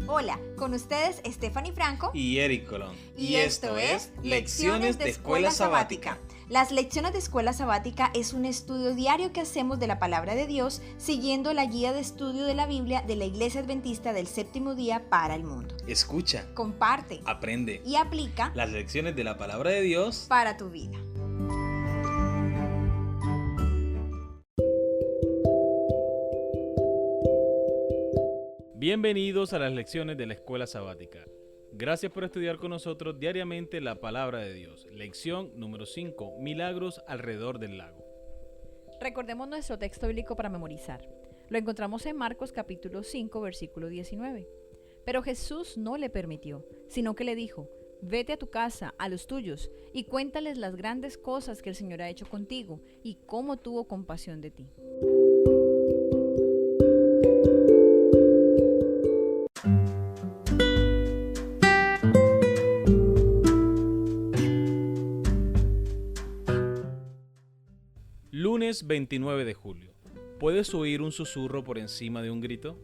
Hola, con ustedes Stephanie Franco y Eric Colón. Y esto es Lecciones de Escuela Sabática. Las lecciones de Escuela Sabática es un estudio diario que hacemos de la Palabra de Dios siguiendo la guía de estudio de la Biblia de la Iglesia Adventista del Séptimo Día para el Mundo. Escucha, Comparte, aprende y aplica las lecciones de la Palabra de Dios para tu vida. Bienvenidos a las lecciones de la Escuela Sabática. Gracias por estudiar con nosotros diariamente la Palabra de Dios. Lección número 5, Milagros alrededor del lago. Recordemos nuestro texto bíblico para memorizar. Lo encontramos en Marcos capítulo 5, versículo 19. Pero Jesús no le permitió, sino que le dijo: vete a tu casa, a los tuyos, y cuéntales las grandes cosas que el Señor ha hecho contigo y cómo tuvo compasión de ti. Lunes 29 de julio. ¿Puedes oír un susurro por encima de un grito?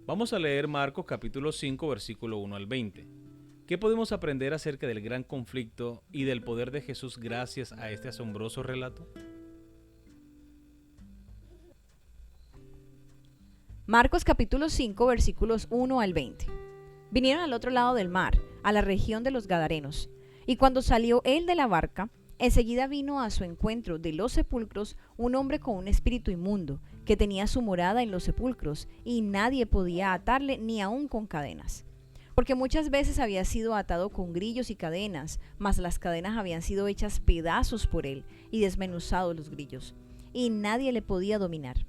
Vamos a leer Marcos capítulo 5, versículo 1 al 20. ¿Qué podemos aprender acerca del gran conflicto y del poder de Jesús gracias a este asombroso relato? Marcos capítulo 5, versículos 1 al 20. Vinieron al otro lado del mar, a la región de los Gadarenos, y cuando salió él de la barca, enseguida vino a su encuentro de los sepulcros un hombre con un espíritu inmundo, que tenía su morada en los sepulcros, y nadie podía atarle ni aun con cadenas. Porque muchas veces había sido atado con grillos y cadenas, mas las cadenas habían sido hechas pedazos por él, y desmenuzados los grillos, y nadie le podía dominar.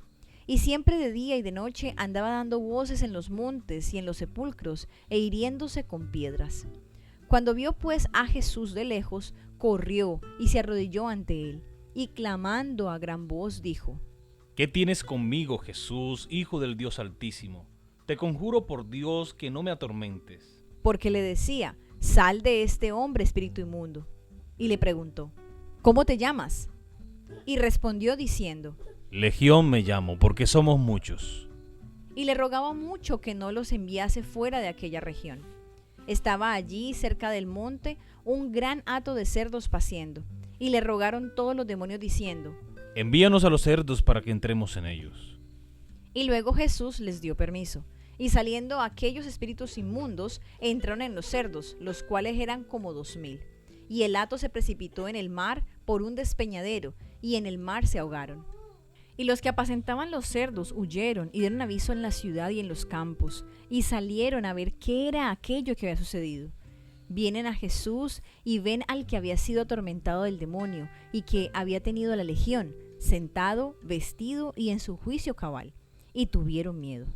Y siempre de día y de noche andaba dando voces en los montes y en los sepulcros, e hiriéndose con piedras. Cuando vio pues a Jesús de lejos, corrió y se arrodilló ante él, y clamando a gran voz dijo: ¿Qué tienes conmigo, Jesús, Hijo del Dios Altísimo? Te conjuro por Dios que no me atormentes. Porque le decía: sal de este hombre, espíritu inmundo. Y le preguntó: ¿cómo te llamas? Y respondió diciendo: Legión me llamo, porque somos muchos. Y le rogaba mucho que no los enviase fuera de aquella región. Estaba allí, cerca del monte, un gran hato de cerdos paciendo, y le rogaron todos los demonios diciendo: envíanos a los cerdos para que entremos en ellos. Y luego Jesús les dio permiso, y saliendo aquellos espíritus inmundos, entraron en los cerdos, los cuales eran como 2,000. Y el hato se precipitó en el mar por un despeñadero, y en el mar se ahogaron. Y los que apacentaban los cerdos huyeron y dieron aviso en la ciudad y en los campos, y salieron a ver qué era aquello que había sucedido. Vienen a Jesús y ven al que había sido atormentado del demonio y que había tenido la legión, sentado, vestido y en su juicio cabal, y tuvieron miedo.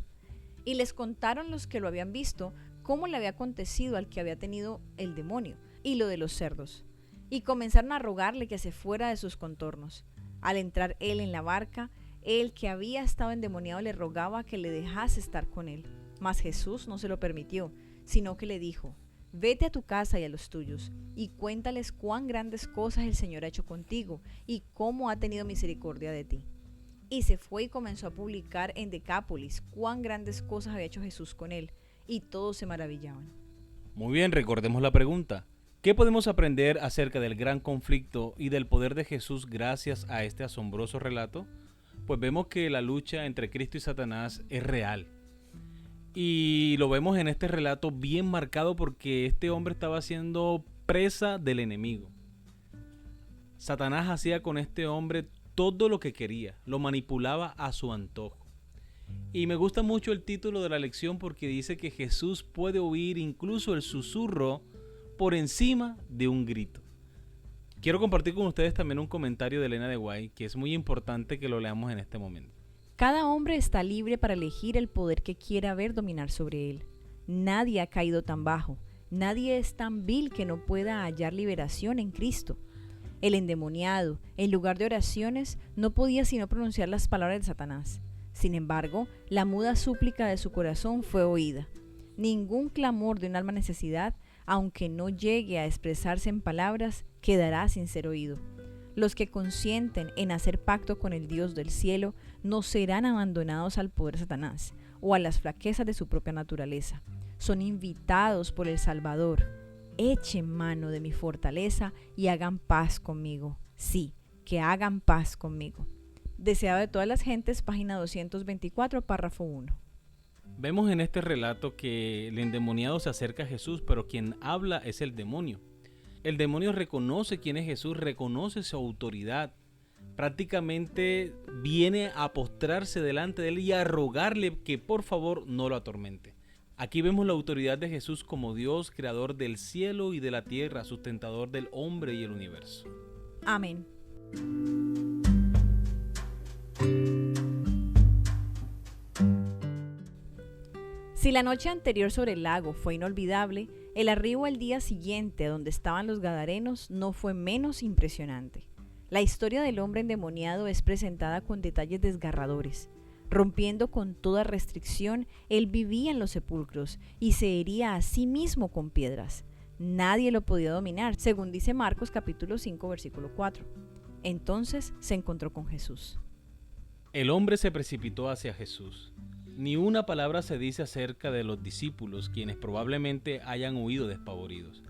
Y les contaron los que lo habían visto cómo le había acontecido al que había tenido el demonio y lo de los cerdos, y comenzaron a rogarle que se fuera de sus contornos. Al entrar él en la barca, el que había estado endemoniado le rogaba que le dejase estar con él. Mas Jesús no se lo permitió, sino que le dijo: vete a tu casa y a los tuyos, y cuéntales cuán grandes cosas el Señor ha hecho contigo, y cómo ha tenido misericordia de ti. Y se fue y comenzó a publicar en Decápolis cuán grandes cosas había hecho Jesús con él, y todos se maravillaban. Muy bien, recordemos la pregunta. ¿Qué podemos aprender acerca del gran conflicto y del poder de Jesús gracias a este asombroso relato? Pues vemos que la lucha entre Cristo y Satanás es real. Y lo vemos en este relato bien marcado porque este hombre estaba siendo presa del enemigo. Satanás hacía con este hombre todo lo que quería, lo manipulaba a su antojo. Y me gusta mucho el título de la lección porque dice que Jesús puede oír incluso el susurro por encima de un grito. Quiero compartir con ustedes también un comentario de Elena de White que es muy importante que lo leamos en este momento. Cada hombre está libre para elegir el poder que quiera ver dominar sobre él. Nadie ha caído tan bajo, nadie es tan vil que no pueda hallar liberación en Cristo. El endemoniado, en lugar de oraciones, no podía sino pronunciar las palabras de Satanás. Sin embargo, la muda súplica de su corazón fue oída. Ningún clamor de un alma necesidad, aunque no llegue a expresarse en palabras, quedará sin ser oído. Los que consienten en hacer pacto con el Dios del cielo no serán abandonados al poder de Satanás o a las flaquezas de su propia naturaleza. son invitados por el Salvador. Echen mano de mi fortaleza y hagan paz conmigo. Sí, que hagan paz conmigo. Deseado de todas las gentes, página 224, párrafo 1. Vemos en este relato que el endemoniado se acerca a Jesús, pero quien habla es el demonio. El demonio reconoce quién es Jesús, reconoce su autoridad. Prácticamente viene a postrarse delante de él y a rogarle que por favor no lo atormente. Aquí vemos la autoridad de Jesús como Dios, creador del cielo y de la tierra, sustentador del hombre y el universo. Amén. Si la noche anterior sobre el lago fue inolvidable, el arribo al día siguiente donde estaban los gadarenos no fue menos impresionante. La historia del hombre endemoniado es presentada con detalles desgarradores. Rompiendo con toda restricción, él vivía en los sepulcros y se hería a sí mismo con piedras. Nadie lo podía dominar, según dice Marcos capítulo 5, versículo 4. Entonces se encontró con Jesús. El hombre se precipitó hacia Jesús. Ni una palabra se dice acerca de los discípulos, quienes probablemente hayan huido despavoridos.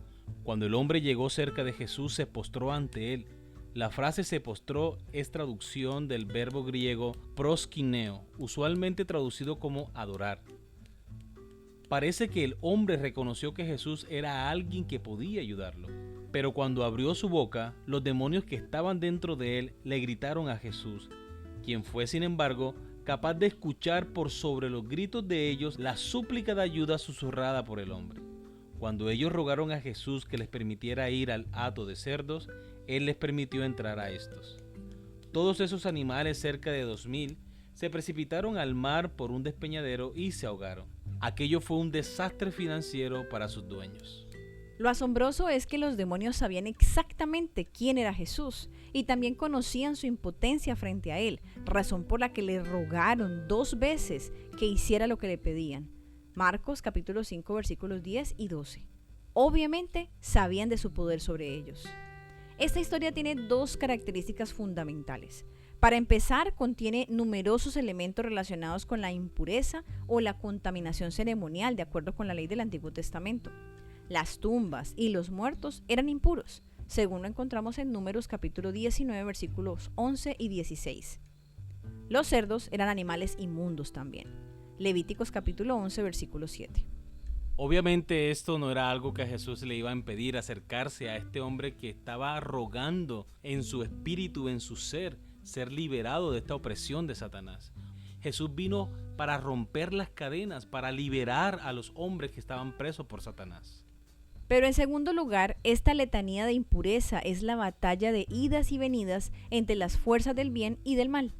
Cuando el hombre llegó cerca de Jesús, se postró ante él. La frase se postró es traducción del verbo griego proskineo, usualmente traducido como adorar. Parece que el hombre reconoció que Jesús era alguien que podía ayudarlo, pero cuando abrió su boca, los demonios que estaban dentro de él le gritaron a Jesús, quien fue sin embargo capaz de escuchar por sobre los gritos de ellos la súplica de ayuda susurrada por el hombre. Cuando ellos rogaron a Jesús que les permitiera ir al hato de cerdos, él les permitió entrar a estos. Todos esos animales, cerca de 2000, se precipitaron al mar por un despeñadero y se ahogaron. Aquello fue un desastre financiero para sus dueños. Lo asombroso es que los demonios sabían exactamente quién era Jesús y también conocían su impotencia frente a él, razón por la que le rogaron 2 veces que hiciera lo que le pedían. Marcos capítulo 5 versículos 10 y 12. Obviamente sabían de su poder sobre ellos. Esta historia tiene 2 características fundamentales. Para empezar, contiene numerosos elementos relacionados con la impureza o la contaminación ceremonial, de acuerdo con la ley del Antiguo Testamento. Las tumbas y los muertos eran impuros, según lo encontramos en Números capítulo 19, versículos 11 y 16. Los cerdos eran animales inmundos también. Levíticos capítulo 11, versículo 7. Obviamente esto no era algo que a Jesús le iba a impedir acercarse a este hombre que estaba rogando en su espíritu, en su ser liberado de esta opresión de Satanás. Jesús vino para romper las cadenas, para liberar a los hombres que estaban presos por Satanás. Pero en segundo lugar, esta letanía de impureza es la batalla de idas y venidas entre las fuerzas del bien y del mal.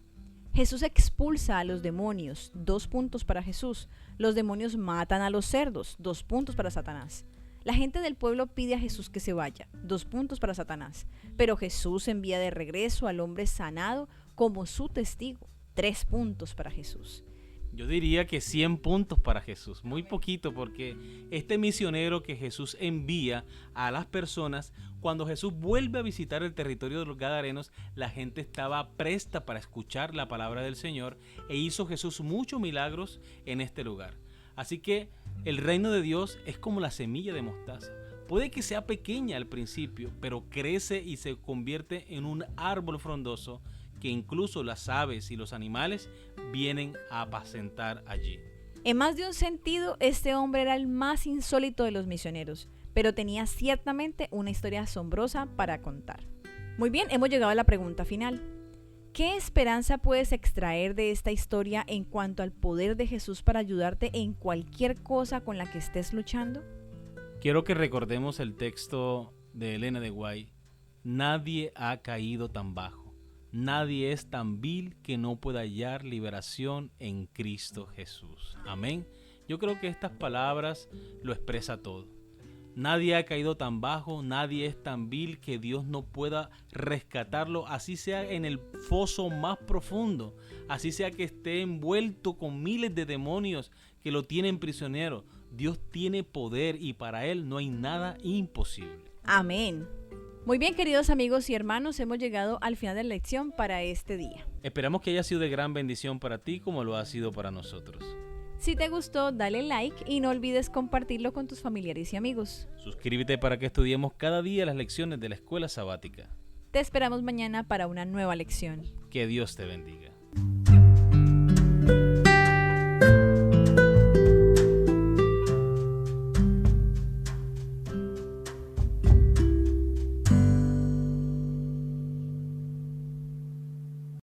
Jesús expulsa a los demonios, 2 puntos para Jesús. Los demonios matan a los cerdos, 2 puntos para Satanás. La gente del pueblo pide a Jesús que se vaya, 2 puntos para Satanás. Pero Jesús envía de regreso al hombre sanado como su testigo, 3 puntos para Jesús. Yo diría que 100 puntos para Jesús, muy poquito, porque este misionero que Jesús envía a las personas, cuando Jesús vuelve a visitar el territorio de los Gadarenos, la gente estaba presta para escuchar la palabra del Señor e hizo Jesús muchos milagros en este lugar. Así que el reino de Dios es como la semilla de mostaza. Puede que sea pequeña al principio, pero crece y se convierte en un árbol frondoso que incluso las aves y los animales vienen a apacentar allí. En más de un sentido, este hombre era el más insólito de los misioneros, pero tenía ciertamente una historia asombrosa para contar. Muy bien, hemos llegado a la pregunta final. ¿Qué esperanza puedes extraer de esta historia en cuanto al poder de Jesús para ayudarte en cualquier cosa con la que estés luchando? Quiero que recordemos el texto de Elena de White. Nadie ha caído tan bajo. Nadie es tan vil que no pueda hallar liberación en Cristo Jesús. Amén. Yo creo que estas palabras lo expresa todo. Nadie ha caído tan bajo, nadie es tan vil que Dios no pueda rescatarlo, así sea en el foso más profundo, así sea que esté envuelto con miles de demonios que lo tienen prisionero. Dios tiene poder y para Él no hay nada imposible. Amén. Muy bien, queridos amigos y hermanos, hemos llegado al final de la lección para este día. Esperamos que haya sido de gran bendición para ti como lo ha sido para nosotros. Si te gustó, dale like y no olvides compartirlo con tus familiares y amigos. Suscríbete para que estudiemos cada día las lecciones de la escuela sabática. Te esperamos mañana para una nueva lección. Que Dios te bendiga.